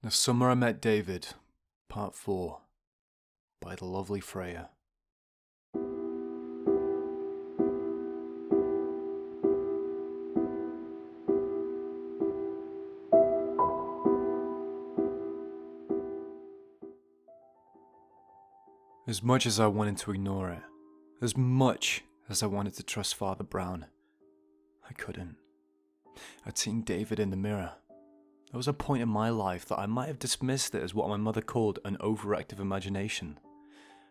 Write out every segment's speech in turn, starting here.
The Summer I Met David, Part 4, by TheLovelyFreja. As much as I wanted to ignore it, as much as I wanted to trust Father Brown, I couldn't. I'd seen David in the mirror. There was a point in my life that I might have dismissed it as what my mother called an overactive imagination.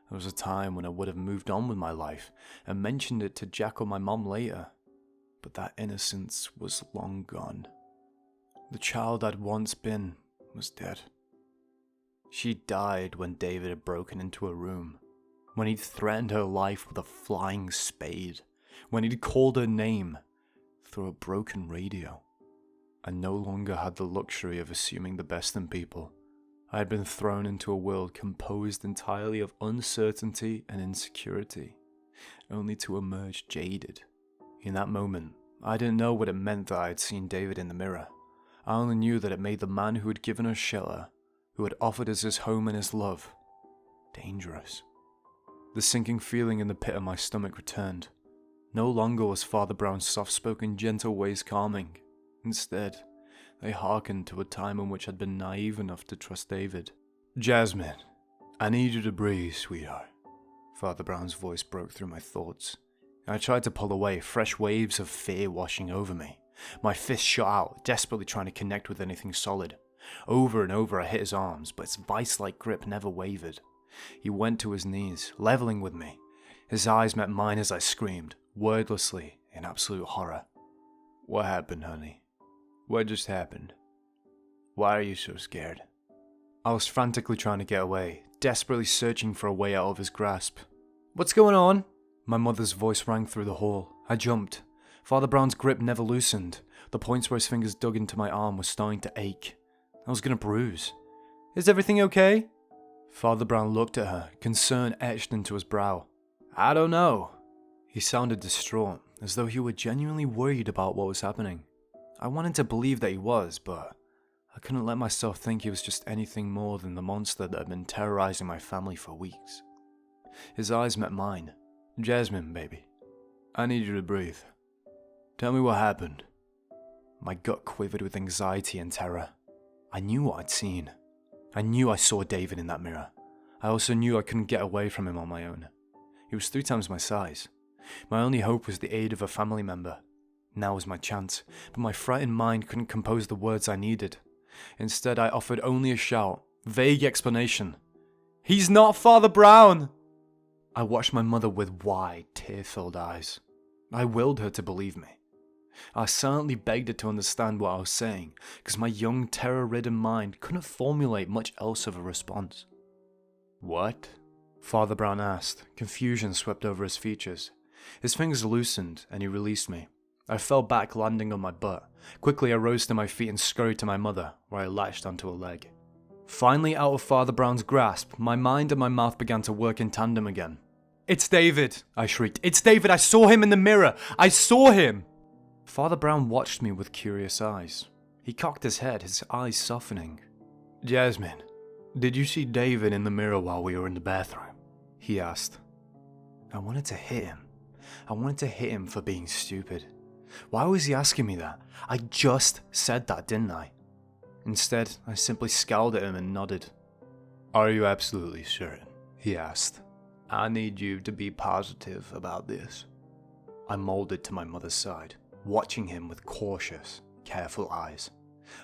There was a time when I would have moved on with my life and mentioned it to Jack or my mom later, but that innocence was long gone. The child I'd once been was dead. She died when David had broken into her room, when he'd threatened her life with a flying spade, when he'd called her name through a broken radio. I no longer had the luxury of assuming the best in people. I had been thrown into a world composed entirely of uncertainty and insecurity, only to emerge jaded. In that moment, I didn't know what it meant that I had seen David in the mirror. I only knew that it made the man who had given us shelter, who had offered us his home and his love, dangerous. The sinking feeling in the pit of my stomach returned. No longer was Father Brown's soft-spoken, gentle ways calming. Instead, they hearkened to a time in which I'd been naive enough to trust David. "Jasmine, I need you to breathe, sweetheart." Father Brown's voice broke through my thoughts. I tried to pull away, fresh waves of fear washing over me. My fist shot out, desperately trying to connect with anything solid. Over and over I hit his arms, but its vice-like grip never wavered. He went to his knees, leveling with me. His eyes met mine as I screamed, wordlessly, in absolute horror. "What happened, honey? What just happened? Why are you so scared?" I was frantically trying to get away, desperately searching for a way out of his grasp. "What's going on?" My mother's voice rang through the hall. I jumped. Father Brown's grip never loosened. The points where his fingers dug into my arm were starting to ache. I was gonna bruise. "Is everything okay?" Father Brown looked at her, concern etched into his brow. "I don't know." He sounded distraught, as though he were genuinely worried about what was happening. I wanted to believe that he was, but I couldn't let myself think he was just anything more than the monster that had been terrorizing my family for weeks. His eyes met mine. "Jasmine, baby, I need you to breathe. Tell me what happened." My gut quivered with anxiety and terror. I knew what I'd seen. I knew I saw David in that mirror. I also knew I couldn't get away from him on my own. He was 3 times my size. My only hope was the aid of a family member. Now was my chance, but my frightened mind couldn't compose the words I needed. Instead, I offered only a shout, vague explanation. "He's not Father Brown!" I watched my mother with wide, tear-filled eyes. I willed her to believe me. I silently begged her to understand what I was saying, because my young, terror-ridden mind couldn't formulate much else of a response. "What?" Father Brown asked. Confusion swept over his features. His fingers loosened, and he released me. I fell back, landing on my butt. Quickly I rose to my feet and scurried to my mother, where I latched onto a leg. Finally out of Father Brown's grasp, my mind and my mouth began to work in tandem again. "It's David!" I shrieked. "It's David! I saw him in the mirror! I saw him!" Father Brown watched me with curious eyes. He cocked his head, his eyes softening. "Jasmine, did you see David in the mirror while we were in the bathroom?" he asked. I wanted to hit him. I wanted to hit him for being stupid. Why was he asking me that? I just said that, didn't I? Instead, I simply scowled at him and nodded. "Are you absolutely certain?" he asked. "I need you to be positive about this." I molded to my mother's side, watching him with cautious, careful eyes.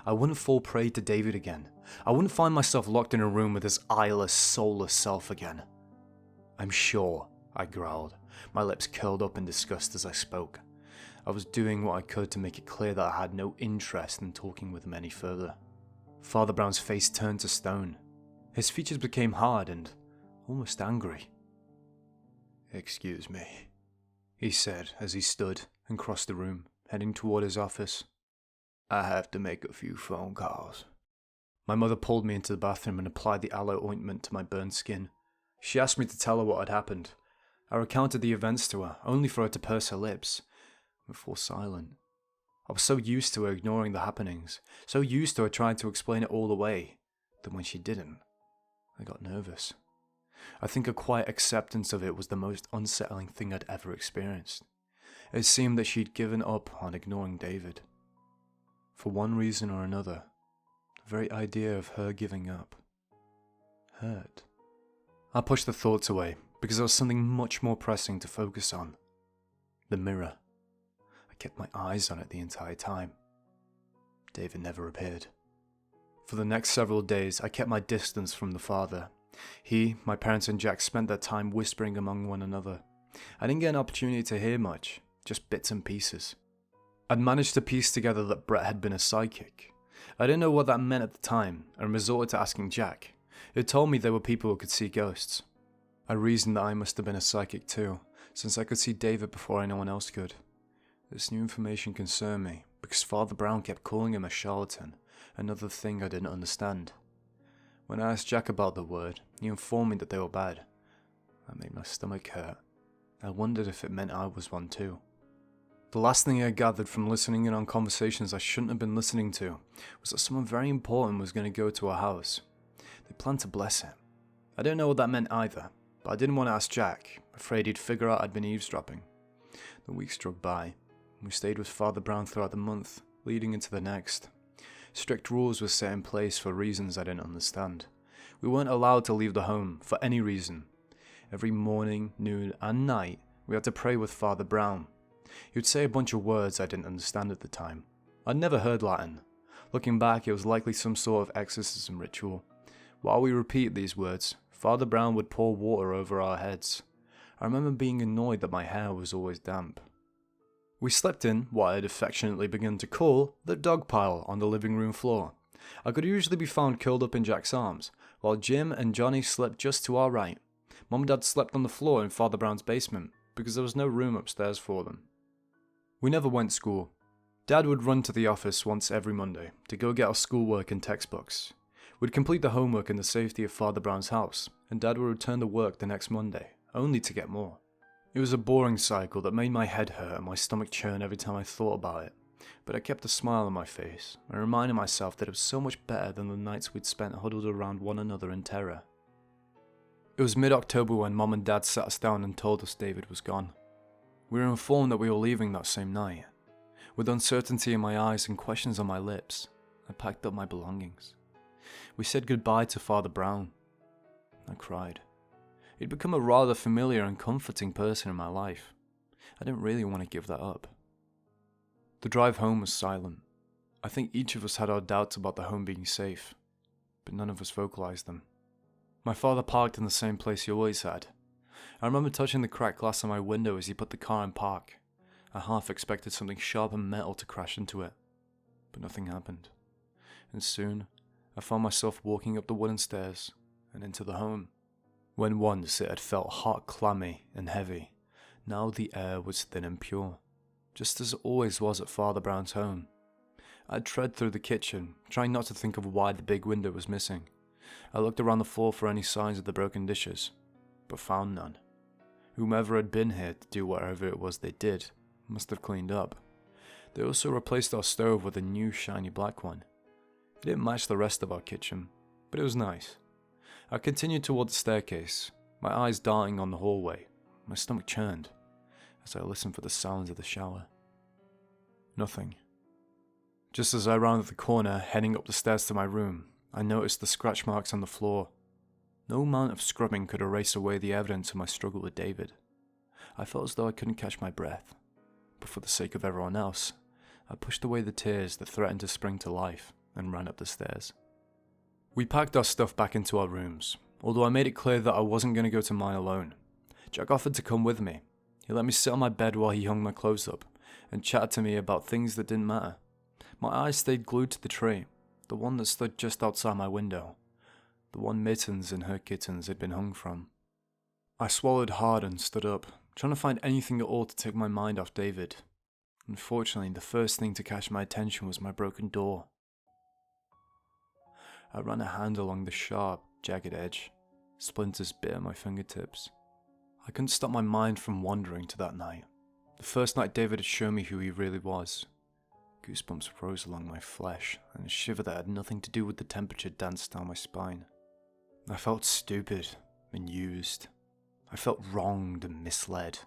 I wouldn't fall prey to David again. I wouldn't find myself locked in a room with his eyeless, soulless self again. "I'm sure," I growled, my lips curled up in disgust as I spoke. I was doing what I could to make it clear that I had no interest in talking with him any further. Father Brown's face turned to stone. His features became hard and almost angry. "Excuse me," he said as he stood and crossed the room, heading toward his office. "I have to make a few phone calls." My mother pulled me into the bathroom and applied the aloe ointment to my burned skin. She asked me to tell her what had happened. I recounted the events to her, only for her to purse her lips and fall silent. I was so used to her ignoring the happenings, so used to her trying to explain it all away. Then when she didn't, I got nervous. I think a quiet acceptance of it was the most unsettling thing I'd ever experienced. It seemed that she'd given up on ignoring David. For one reason or another, the very idea of her giving up hurt. I pushed the thoughts away because there was something much more pressing to focus on. The mirror. I kept my eyes on it the entire time. David never appeared. For the next several days, I kept my distance from the father. He, my parents and Jack spent their time whispering among one another. I didn't get an opportunity to hear much, just bits and pieces. I'd managed to piece together that Brett had been a psychic. I didn't know what that meant at the time and resorted to asking Jack. It told me there were people who could see ghosts. I reasoned that I must have been a psychic too, since I could see David before anyone else could. This new information concerned me because Father Brown kept calling him a charlatan, another thing I didn't understand. When I asked Jack about the word, he informed me that they were bad. That made my stomach hurt. I wondered if it meant I was one too. The last thing I gathered from listening in on conversations I shouldn't have been listening to was that someone very important was going to go to our house. They planned to bless him. I didn't know what that meant either, but I didn't want to ask Jack, afraid he'd figure out I'd been eavesdropping. The weeks dragged by. We stayed with Father Brown throughout the month, leading into the next. Strict rules were set in place for reasons I didn't understand. We weren't allowed to leave the home for any reason. Every morning, noon, and night, we had to pray with Father Brown. He would say a bunch of words I didn't understand at the time. I'd never heard Latin. Looking back, it was likely some sort of exorcism ritual. While we repeated these words, Father Brown would pour water over our heads. I remember being annoyed that my hair was always damp. We slept in what I had affectionately begun to call the dog pile on the living room floor. I could usually be found curled up in Jack's arms, while Jim and Johnny slept just to our right. Mum and Dad slept on the floor in Father Brown's basement, because there was no room upstairs for them. We never went to school. Dad would run to the office once every Monday to go get our schoolwork and textbooks. We'd complete the homework in the safety of Father Brown's house, and Dad would return to work the next Monday, only to get more. It was a boring cycle that made my head hurt and my stomach churn every time I thought about it, but I kept a smile on my face and reminded myself that it was so much better than the nights we'd spent huddled around one another in terror. It was mid-October when Mom and Dad sat us down and told us David was gone. We were informed that we were leaving that same night. With uncertainty in my eyes and questions on my lips, I packed up my belongings. We said goodbye to Father Brown. I cried. He'd become a rather familiar and comforting person in my life. I didn't really want to give that up. The drive home was silent. I think each of us had our doubts about the home being safe, but none of us vocalized them. My father parked in the same place he always had. I remember touching the cracked glass on my window as he put the car in park. I half expected something sharp and metal to crash into it, but nothing happened. And soon, I found myself walking up the wooden stairs and into the home. When once it had felt hot, clammy, and heavy, now the air was thin and pure, just as it always was at Father Brown's home. I'd tread through the kitchen, trying not to think of why the big window was missing. I looked around the floor for any signs of the broken dishes, but found none. Whomever had been here to do whatever it was they did must have cleaned up. They also replaced our stove with a new shiny black one. It didn't match the rest of our kitchen, but it was nice. I continued toward the staircase, my eyes darting on the hallway. My stomach churned as I listened for the sounds of the shower. Nothing. Just as I rounded the corner, heading up the stairs to my room, I noticed the scratch marks on the floor. No amount of scrubbing could erase away the evidence of my struggle with David. I felt as though I couldn't catch my breath, but for the sake of everyone else, I pushed away the tears that threatened to spring to life and ran up the stairs. We packed our stuff back into our rooms, although I made it clear that I wasn't going to go to mine alone. Jack offered to come with me. He let me sit on my bed while he hung my clothes up, and chatted to me about things that didn't matter. My eyes stayed glued to the tree, the one that stood just outside my window, the one Mittens and her kittens had been hung from. I swallowed hard and stood up, trying to find anything at all to take my mind off David. Unfortunately, the first thing to catch my attention was my broken door. I ran a hand along the sharp, jagged edge. Splinters bit at my fingertips. I couldn't stop my mind from wandering to that night. The first night David had shown me who he really was. Goosebumps rose along my flesh, and a shiver that had nothing to do with the temperature danced down my spine. I felt stupid and used. I felt wronged and misled.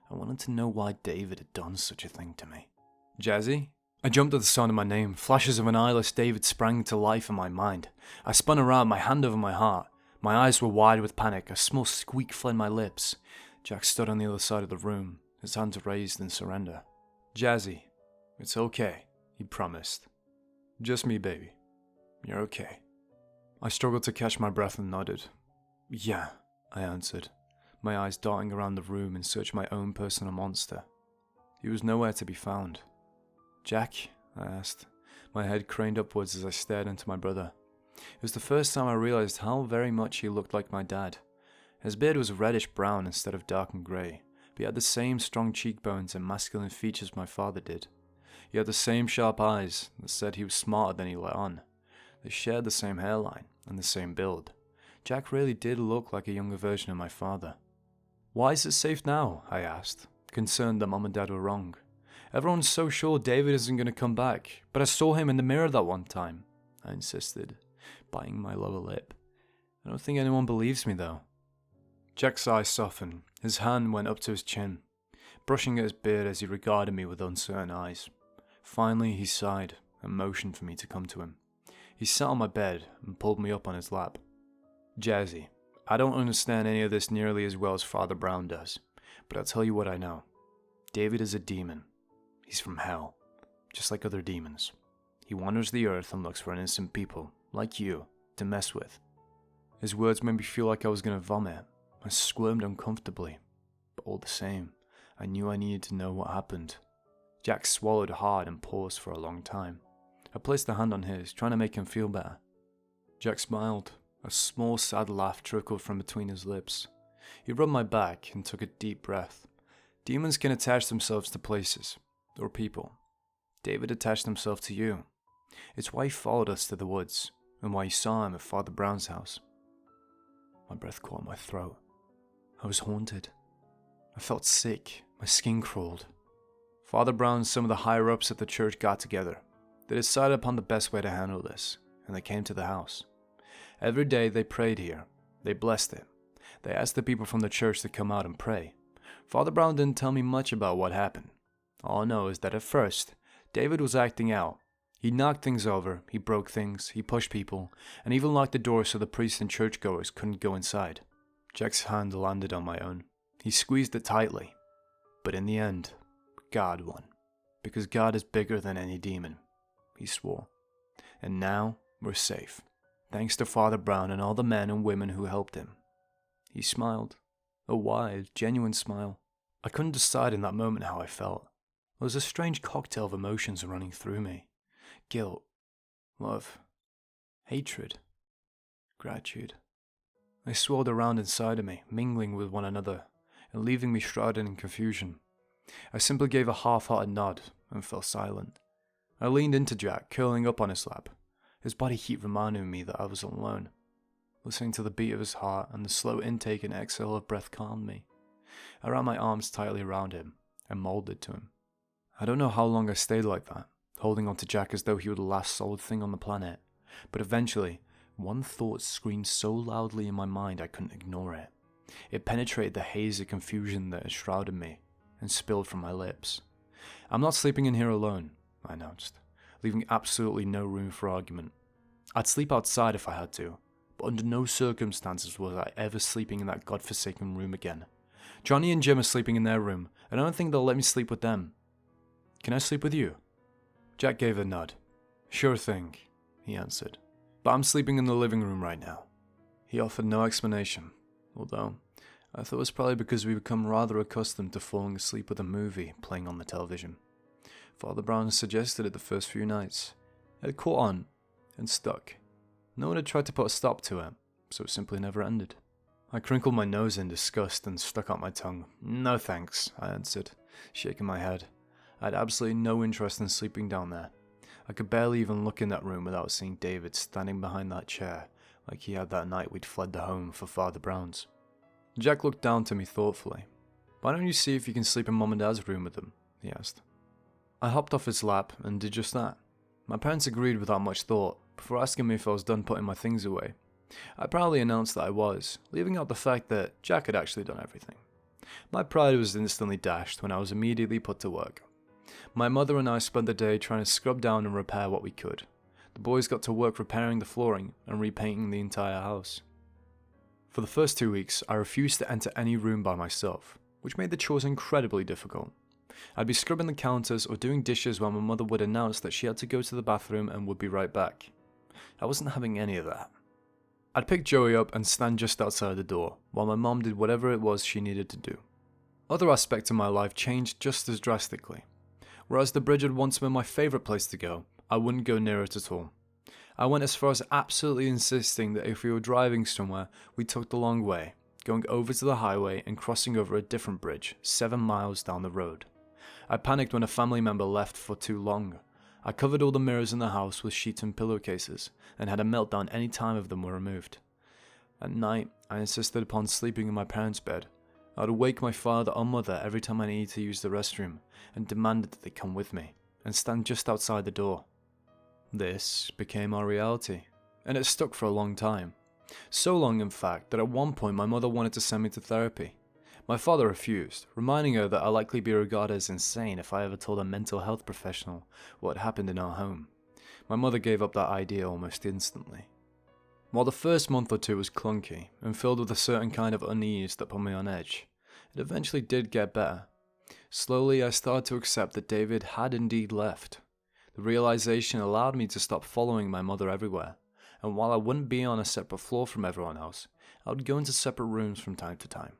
I wanted to know why David had done such a thing to me. Jazzy? I jumped at the sound of my name. Flashes of an eyeless David sprang to life in my mind. I spun around, my hand over my heart. My eyes were wide with panic. A small squeak fled my lips. Jack stood on the other side of the room, his hands raised in surrender. Jazzy, it's okay, he promised. Just me, baby. You're okay. I struggled to catch my breath and nodded. Yeah, I answered, my eyes darting around the room in search of my own personal monster. He was nowhere to be found. Jack? I asked, my head craned upwards as I stared into my brother. It was the first time I realized how very much he looked like my dad. His beard was reddish brown instead of dark and grey, but he had the same strong cheekbones and masculine features my father did. He had the same sharp eyes that said he was smarter than he let on. They shared the same hairline and the same build. Jack really did look like a younger version of my father. Why is it safe now? I asked, concerned that Mum and Dad were wrong. Everyone's so sure David isn't going to come back, but I saw him in the mirror that one time, I insisted, biting my lower lip. I don't think anyone believes me though. Jack's eyes softened. His hand went up to his chin, brushing at his beard as he regarded me with uncertain eyes. Finally he sighed and motioned for me to come to him. He sat on my bed and pulled me up on his lap. Jazzy, I don't understand any of this nearly as well as Father Brown does, but I'll tell you what I know. David is a demon. He's from hell, just like other demons. He wanders the earth and looks for innocent people, like you, to mess with. His words made me feel like I was going to vomit. I squirmed uncomfortably, but all the same, I knew I needed to know what happened. Jack swallowed hard and paused for a long time. I placed a hand on his, trying to make him feel better. Jack smiled. A small sad laugh trickled from between his lips. He rubbed my back and took a deep breath. Demons can attach themselves to places, or people. David attached himself to you. It's why he followed us to the woods, and why you saw him at Father Brown's house. My breath caught my throat. I was haunted. I felt sick. My skin crawled. Father Brown and some of the higher-ups at the church got together. They decided upon the best way to handle this, and they came to the house. Every day they prayed here. They blessed it. They asked the people from the church to come out and pray. Father Brown didn't tell me much about what happened. All I know is that at first, David was acting out. He knocked things over, he broke things, he pushed people, and even locked the doors so the priests and churchgoers couldn't go inside. Jack's hand landed on my own. He squeezed it tightly. But in the end, God won. Because God is bigger than any demon, he swore. And now, we're safe. Thanks to Father Brown and all the men and women who helped him. He smiled. A wide, genuine smile. I couldn't decide in that moment how I felt. There was a strange cocktail of emotions running through me. Guilt, love, hatred, gratitude. They swirled around inside of me, mingling with one another, and leaving me shrouded in confusion. I simply gave a half-hearted nod and fell silent. I leaned into Jack, curling up on his lap. His body heat reminded me that I was alone. Listening to the beat of his heart and the slow intake and exhale of breath calmed me. I wrapped my arms tightly around him and molded to him. I don't know how long I stayed like that, holding on to Jack as though he were the last solid thing on the planet. But eventually, one thought screamed so loudly in my mind I couldn't ignore it. It penetrated the haze of confusion that had shrouded me and spilled from my lips. I'm not sleeping in here alone, I announced, leaving absolutely no room for argument. I'd sleep outside if I had to, but under no circumstances was I ever sleeping in that godforsaken room again. Johnny and Jim are sleeping in their room, and I don't think they'll let me sleep with them. Can I sleep with you? Jack gave a nod. Sure thing, he answered, but I'm sleeping in the living room right now. He offered no explanation, although I thought it was probably because we'd become rather accustomed to falling asleep with a movie playing on the television. Father Brown suggested it the first few nights. It had caught on and stuck. No one had tried to put a stop to it, so it simply never ended. I crinkled my nose in disgust and stuck out my tongue. No thanks, I answered, shaking my head. I had absolutely no interest in sleeping down there. I could barely even look in that room without seeing David standing behind that chair like he had that night we'd fled the home for Father Brown's. Jack looked down to me thoughtfully. Why don't you see if you can sleep in Mum and Dad's room with them? He asked. I hopped off his lap and did just that. My parents agreed without much thought, before asking me if I was done putting my things away. I proudly announced that I was, leaving out the fact that Jack had actually done everything. My pride was instantly dashed when I was immediately put to work. My mother and I spent the day trying to scrub down and repair what we could. The boys got to work repairing the flooring and repainting the entire house. For the first 2 weeks, I refused to enter any room by myself, which made the chores incredibly difficult. I'd be scrubbing the counters or doing dishes while my mother would announce that she had to go to the bathroom and would be right back. I wasn't having any of that. I'd pick Joey up and stand just outside the door, while my mom did whatever it was she needed to do. Other aspects of my life changed just as drastically. Whereas the bridge had once been my favourite place to go, I wouldn't go near it at all. I went as far as absolutely insisting that if we were driving somewhere, we took the long way, going over to the highway and crossing over a different bridge, 7 miles down the road. I panicked when a family member left for too long. I covered all the mirrors in the house with sheets and pillowcases, and had a meltdown any time of them were removed. At night, I insisted upon sleeping in my parents' bed. I would wake my father or mother every time I needed to use the restroom, and demanded that they come with me, and stand just outside the door. This became our reality, and it stuck for a long time. So long, in fact, that at one point my mother wanted to send me to therapy. My father refused, reminding her that I'd likely be regarded as insane if I ever told a mental health professional what had happened in our home. My mother gave up that idea almost instantly. While the first month or two was clunky and filled with a certain kind of unease that put me on edge, it eventually did get better. Slowly I started to accept that David had indeed left. The realization allowed me to stop following my mother everywhere, and while I wouldn't be on a separate floor from everyone else, I would go into separate rooms from time to time.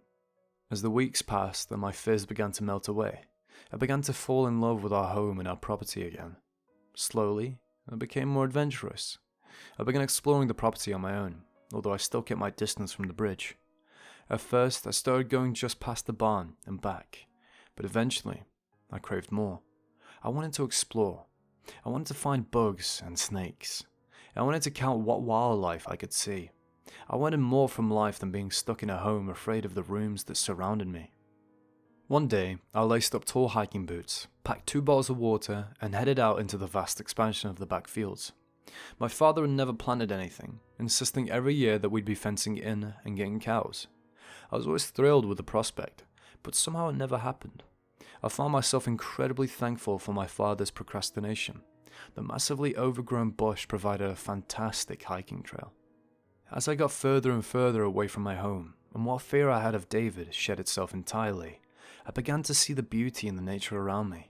As the weeks passed and my fears began to melt away, I began to fall in love with our home and our property again. Slowly, I became more adventurous. I began exploring the property on my own, although I still kept my distance from the bridge. At first, I started going just past the barn and back, but eventually, I craved more. I wanted to explore. I wanted to find bugs and snakes. I wanted to count what wildlife I could see. I wanted more from life than being stuck in a home afraid of the rooms that surrounded me. One day, I laced up tall hiking boots, packed 2 bottles of water, and headed out into the vast expansion of the back fields. My father had never planted anything, insisting every year that we'd be fencing in and getting cows. I was always thrilled with the prospect, but somehow it never happened. I found myself incredibly thankful for my father's procrastination. The massively overgrown bush provided a fantastic hiking trail. As I got further and further away from my home, and what fear I had of David shed itself entirely, I began to see the beauty in the nature around me.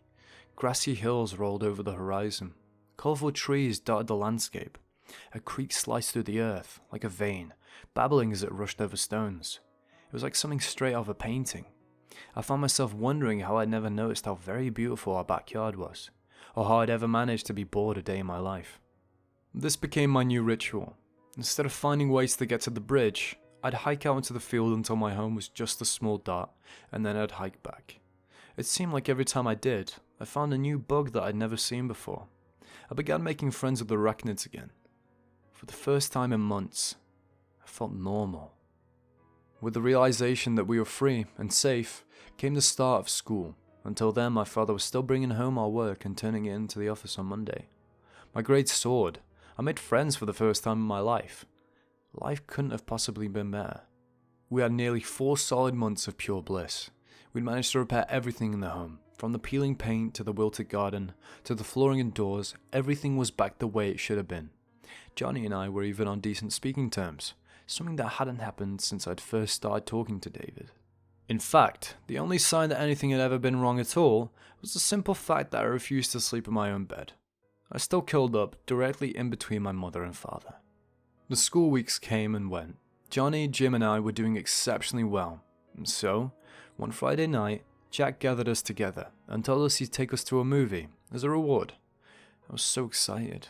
Grassy hills rolled over the horizon. Colourful trees dotted the landscape. A creek sliced through the earth, like a vein, babbling as it rushed over stones. It was like something straight out of a painting. I found myself wondering how I'd never noticed how very beautiful our backyard was, or how I'd ever managed to be bored a day in my life. This became my new ritual. Instead of finding ways to get to the bridge, I'd hike out into the field until my home was just a small dot, and then I'd hike back. It seemed like every time I did, I found a new bug that I'd never seen before. I began making friends with the arachnids again. For the first time in months, I felt normal. With the realization that we were free and safe, came the start of school. Until then, my father was still bringing home our work and turning it into the office on Monday. My grades soared. I made friends for the first time in my life. Life couldn't have possibly been better. We had nearly 4 solid months of pure bliss. We'd managed to repair everything in the home. From the peeling paint to the wilted garden, to the flooring and doors, everything was back the way it should have been. Johnny and I were even on decent speaking terms, something that hadn't happened since I'd first started talking to David. In fact, the only sign that anything had ever been wrong at all was the simple fact that I refused to sleep in my own bed. I still curled up directly in between my mother and father. The school weeks came and went. Johnny, Jim and I were doing exceptionally well, and so, one Friday night, Jack gathered us together and told us he'd take us to a movie as a reward. I was so excited.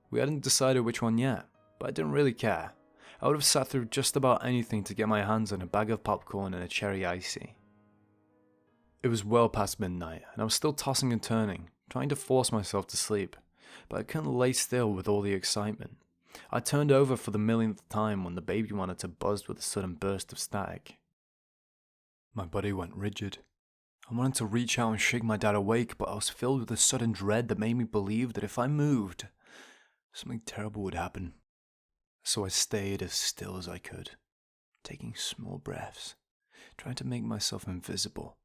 We hadn't decided which one yet, but I didn't really care. I would have sat through just about anything to get my hands on a bag of popcorn and a cherry icy. It was well past midnight, and I was still tossing and turning, trying to force myself to sleep, but I couldn't lay still with all the excitement. I turned over for the millionth time when the baby monitor buzzed with a sudden burst of static. My body went rigid. I wanted to reach out and shake my dad awake, but I was filled with a sudden dread that made me believe that if I moved, something terrible would happen. So I stayed as still as I could, taking small breaths, trying to make myself invisible.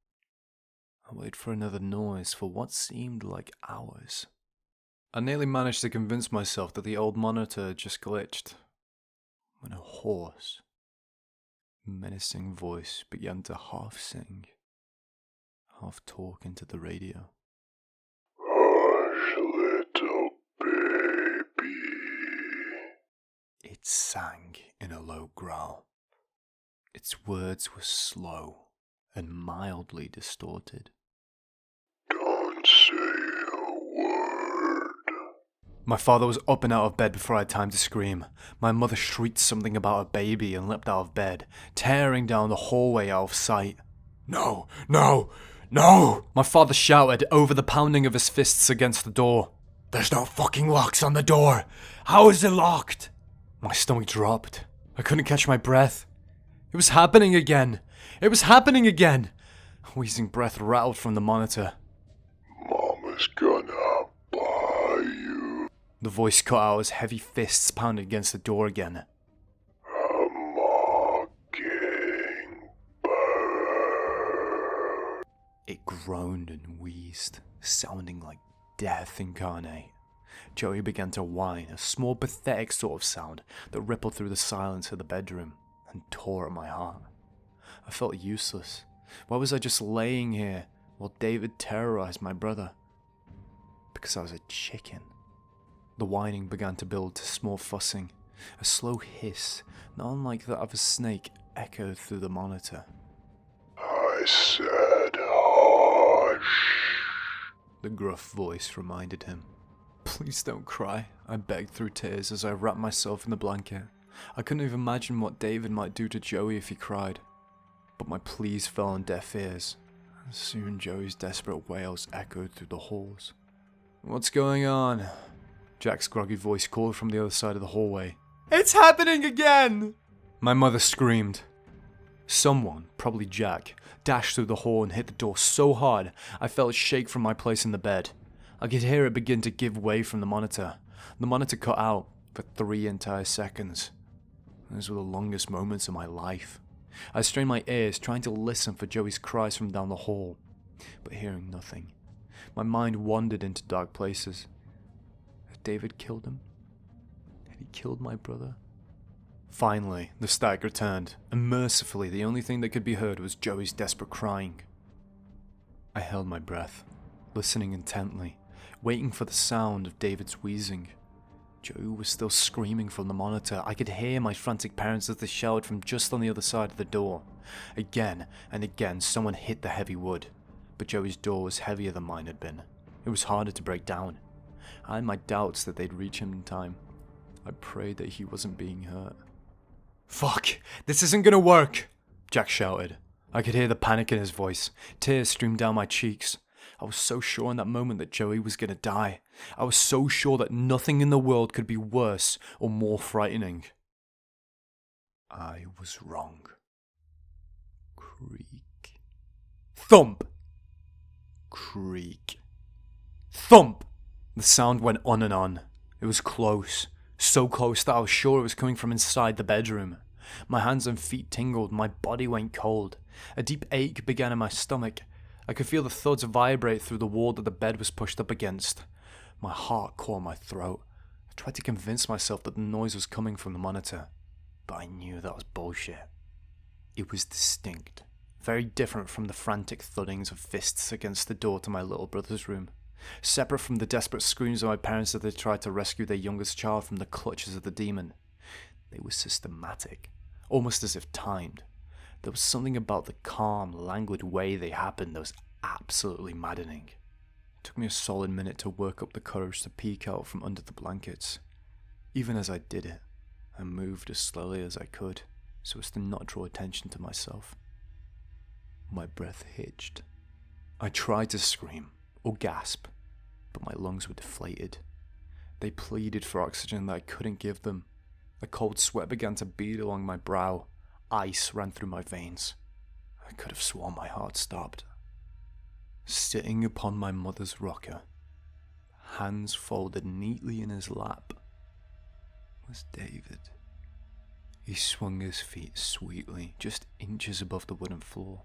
I waited for another noise for what seemed like hours. I nearly managed to convince myself that the old monitor had just glitched, when a hoarse, menacing voice began to half sing, half talk into the radio. Hush, little baby. It sang in a low growl. Its words were slow and mildly distorted. Don't say a word. My father was up and out of bed before I had time to scream. My mother shrieked something about a baby and leapt out of bed, tearing down the hallway out of sight. No, no, no! My father shouted over the pounding of his fists against the door. There's no fucking locks on the door! How is it locked? My stomach dropped. I couldn't catch my breath. It was happening again! It was happening again! A wheezing breath rattled from the monitor. Mama's gonna buy you The voice cut out as heavy fists pounded against the door again. a mockingbird. It groaned and wheezed, sounding like death incarnate. Joey began to whine, a small pathetic sort of sound that rippled through the silence of the bedroom and tore at my heart. I felt useless. Why was I just laying here while David terrorized my brother? Because I was a chicken. The whining began to build to small fussing. A slow hiss, not unlike that of a snake, echoed through the monitor. I said hush. The gruff voice reminded him. Please don't cry, I begged through tears as I wrapped myself in the blanket. I couldn't even imagine what David might do to Joey if he cried. But my pleas fell on deaf ears. Soon Joey's desperate wails echoed through the halls. What's going on? Jack's groggy voice called from the other side of the hallway. It's happening again! My mother screamed. Someone, probably Jack, dashed through the hall and hit the door so hard I felt it shake from my place in the bed. I could hear it begin to give way from the monitor. The monitor cut out for 3 entire seconds. Those were the longest moments of my life. I strained my ears trying to listen for Joey's cries from down the hall, but hearing nothing. My mind wandered into dark places. Had David killed him? Had he killed my brother? Finally, the static returned, and mercifully the only thing that could be heard was Joey's desperate crying. I held my breath, listening intently, waiting for the sound of David's wheezing. Joey was still screaming from the monitor. I could hear my frantic parents as they shouted from just on the other side of the door. Again and again someone hit the heavy wood, but Joey's door was heavier than mine had been. It was harder to break down. I had my doubts that they'd reach him in time. I prayed that he wasn't being hurt. Fuck! This isn't gonna work! Jack shouted. I could hear the panic in his voice. Tears streamed down my cheeks. I was so sure in that moment that Joey was gonna die. I was so sure that nothing in the world could be worse or more frightening. I was wrong. Creak. Thump! Creak. Thump! The sound went on and on. It was close. So close that I was sure it was coming from inside the bedroom. My hands and feet tingled, my body went cold. A deep ache began in my stomach. I could feel the thuds vibrate through the wall that the bed was pushed up against. My heart caught my throat. I tried to convince myself that the noise was coming from the monitor, but I knew that was bullshit. It was distinct, very different from the frantic thuddings of fists against the door to my little brother's room. Separate from the desperate screams of my parents as they tried to rescue their youngest child from the clutches of the demon. They were systematic, almost as if timed. There was something about the calm, languid way they happened that was absolutely maddening. It took me a solid minute to work up the courage to peek out from under the blankets. Even as I did it, I moved as slowly as I could, so as to not draw attention to myself. My breath hitched. I tried to scream or gasp, but my lungs were deflated. They pleaded for oxygen that I couldn't give them. A cold sweat began to bead along my brow. Ice ran through my veins. I could have sworn my heart stopped. Sitting upon my mother's rocker, hands folded neatly in his lap, was David. He swung his feet sweetly, just inches above the wooden floor.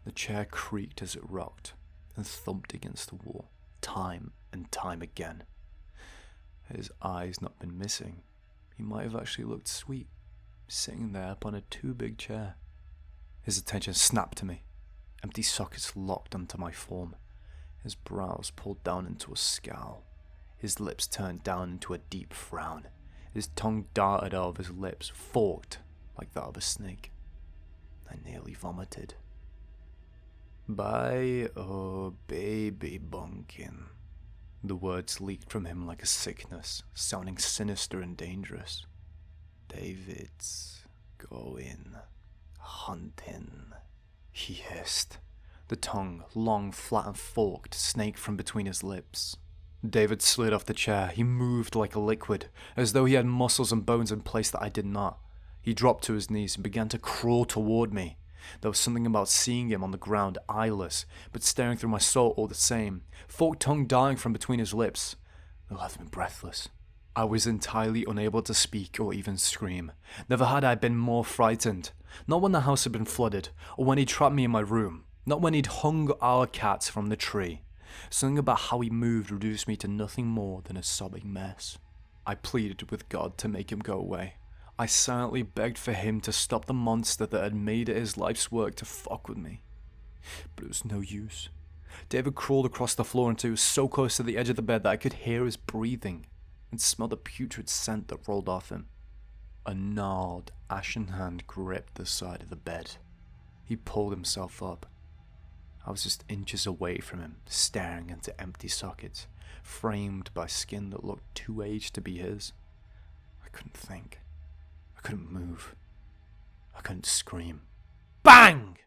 The chair creaked as it rocked and thumped against the wall, time and time again. Had his eyes not been missing, he might have actually looked sweet, sitting there upon a too-big chair. His attention snapped to me, empty sockets locked onto my form, his brows pulled down into a scowl, his lips turned down into a deep frown, his tongue darted out of his lips, forked like that of a snake. I nearly vomited. "Bye, oh baby bunkin." The words leaked from him like a sickness, sounding sinister and dangerous. "David's going hunting," he hissed. The tongue, long, flat and forked, snaked from between his lips. David slid off the chair. He moved like a liquid, as though he had muscles and bones in place that I did not. He dropped to his knees and began to crawl toward me. There was something about seeing him on the ground, eyeless, but staring through my soul all the same, forked tongue darting from between his lips, that left me breathless. I was entirely unable to speak or even scream. Never had I been more frightened. Not when the house had been flooded, or when he trapped me in my room. Not when he'd hung our cats from the tree. Something about how he moved reduced me to nothing more than a sobbing mess. I pleaded with God to make him go away. I silently begged for him to stop the monster that had made it his life's work to fuck with me. But it was no use. David crawled across the floor until he was so close to the edge of the bed that I could hear his breathing and smell the putrid scent that rolled off him. A gnarled, ashen hand gripped the side of the bed. He pulled himself up. I was just inches away from him, staring into empty sockets, framed by skin that looked too aged to be his. I couldn't think. I couldn't move. I couldn't scream. Bang!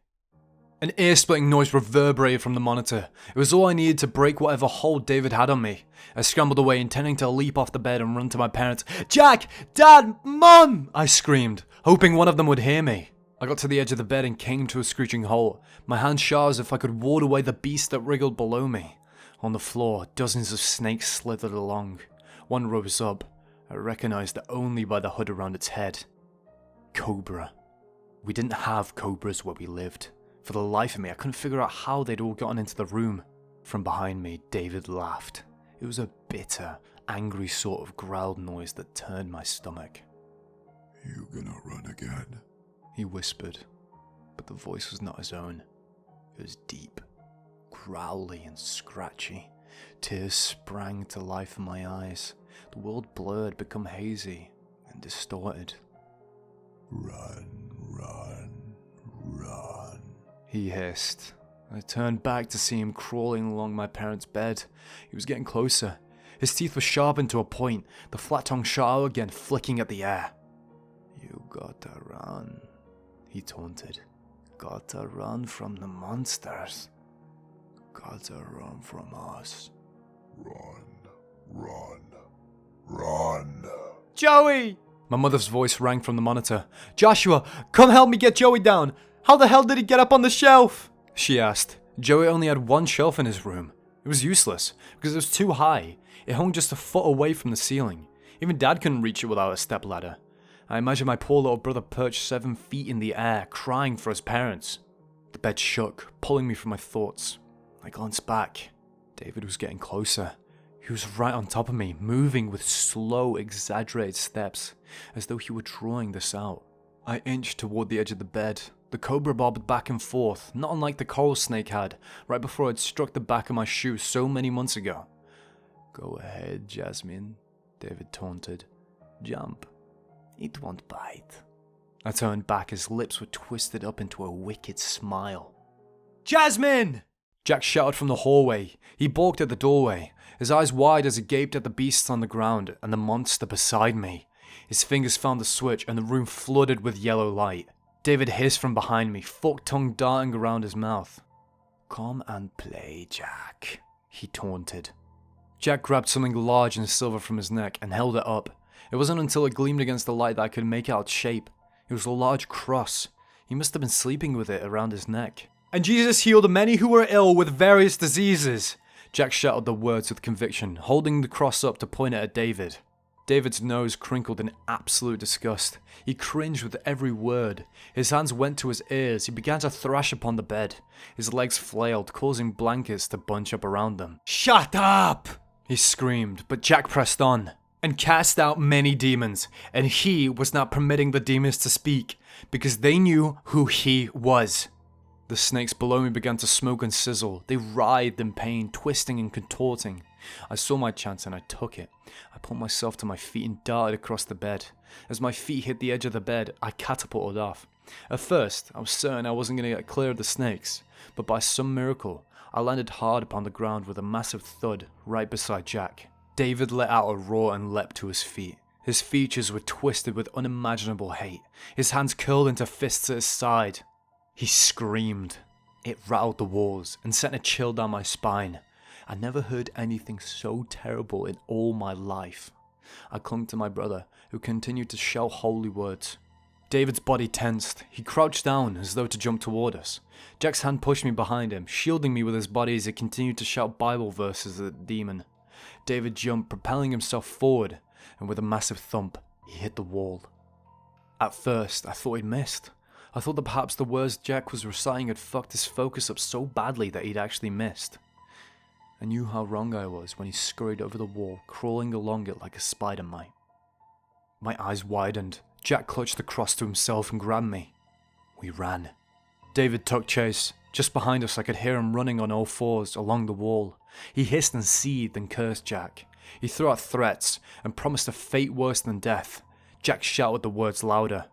An ear-splitting noise reverberated from the monitor. It was all I needed to break whatever hold David had on me. I scrambled away, intending to leap off the bed and run to my parents. "Jack! Dad! Mum!" I screamed, hoping one of them would hear me. I got to the edge of the bed and came to a screeching halt. My hands shot as if I could ward away the beast that wriggled below me. On the floor, dozens of snakes slithered along. One rose up. I recognized it only by the hood around its head. Cobra. We didn't have cobras where we lived. For the life of me, I couldn't figure out how they'd all gotten into the room. From behind me, David laughed. It was a bitter, angry sort of growled noise that turned my stomach. "You gonna run again?" He whispered, but the voice was not his own. It was deep, growly and scratchy. Tears sprang to life in my eyes. The world blurred, become hazy and distorted. "Run, run, run," he hissed. I turned back to see him crawling along my parents' bed. He was getting closer. His teeth were sharpened to a point, the flat tongue shot out again, flicking at the air. "You gotta run," he taunted. "Gotta run from the monsters. Gotta run from us." "Run, run, run." "Joey!" My mother's voice rang from the monitor. "Joshua, come help me get Joey down. How the hell did he get up on the shelf?" she asked. Joey only had one shelf in his room. It was useless, because it was too high. It hung just a foot away from the ceiling. Even Dad couldn't reach it without a stepladder. I imagined my poor little brother perched 7 feet in the air, crying for his parents. The bed shook, pulling me from my thoughts. I glanced back. David was getting closer. He was right on top of me, moving with slow, exaggerated steps, as though he were drawing this out. I inched toward the edge of the bed. The cobra bobbed back and forth, not unlike the coral snake had, right before I'd struck the back of my shoe so many months ago. "Go ahead, Jasmine," David taunted. "Jump. It won't bite." I turned back, his lips were twisted up into a wicked smile. "Jasmine!" Jack shouted from the hallway. He balked at the doorway, his eyes wide as he gaped at the beasts on the ground and the monster beside me. His fingers found the switch and the room flooded with yellow light. David hissed from behind me, forked tongue darting around his mouth. "Come and play, Jack," he taunted. Jack grabbed something large and silver from his neck and held it up. It wasn't until it gleamed against the light that I could make out its shape. It was a large cross. He must have been sleeping with it around his neck. And Jesus healed many who were ill with various diseases. Jack shouted the words with conviction, holding the cross up to point it at David. David's nose crinkled in absolute disgust. He cringed with every word. His hands went to his ears. He began to thrash upon the bed. His legs flailed, causing blankets to bunch up around them. "Shut up!" he screamed, but Jack pressed on and cast out many demons, and he was not permitting the demons to speak because they knew who he was. The snakes below me began to smoke and sizzle. They writhed in pain, twisting and contorting. I saw my chance and I took it. I pulled myself to my feet and darted across the bed. As my feet hit the edge of the bed, I catapulted off. At first, I was certain I wasn't going to get clear of the snakes, but by some miracle, I landed hard upon the ground with a massive thud right beside Jack. David let out a roar and leapt to his feet. His features were twisted with unimaginable hate. His hands curled into fists at his side. He screamed. It rattled the walls and sent a chill down my spine. I never heard anything so terrible in all my life. I clung to my brother, who continued to shout holy words. David's body tensed. He crouched down as though to jump toward us. Jack's hand pushed me behind him, shielding me with his body as he continued to shout Bible verses at the demon. David jumped, propelling himself forward, and with a massive thump, he hit the wall. At first, I thought he'd missed. I thought that perhaps the words Jack was reciting had fucked his focus up so badly that he'd actually missed. I knew how wrong I was when he scurried over the wall, crawling along it like a spider might. My eyes widened. Jack clutched the cross to himself and grabbed me. We ran. David took chase. Just behind us, I could hear him running on all fours along the wall. He hissed and seethed and cursed Jack. He threw out threats and promised a fate worse than death. Jack shouted the words louder.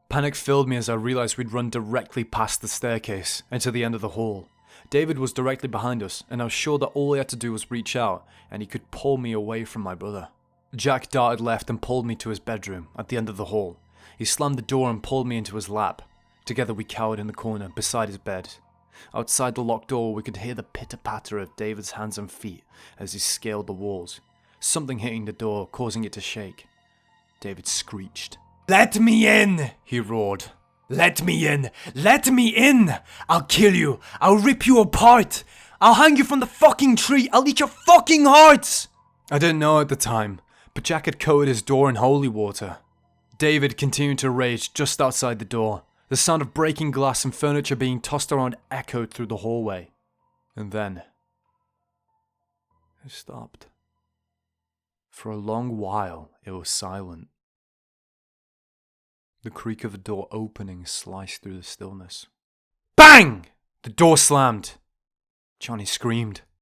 Panic filled me as I realized we'd run directly past the staircase and to the end of the hall. David was directly behind us, and I was sure that all he had to do was reach out, and he could pull me away from my brother. Jack darted left and pulled me to his bedroom at the end of the hall. He slammed the door and pulled me into his lap. Together we cowered in the corner beside his bed. Outside the locked door, we could hear the pitter-patter of David's hands and feet as he scaled the walls, something hitting the door, causing it to shake. David screeched. "Let me in!" he roared. "Let me in! Let me in! I'll kill you! I'll rip you apart! I'll hang you from the fucking tree! I'll eat your fucking hearts!" I didn't know at the time, but Jack had coated his door in holy water. David continued to rage just outside the door. The sound of breaking glass and furniture being tossed around echoed through the hallway. And then it stopped. For a long while, it was silent. The creak of a door opening sliced through the stillness. Bang! The door slammed. Johnny screamed.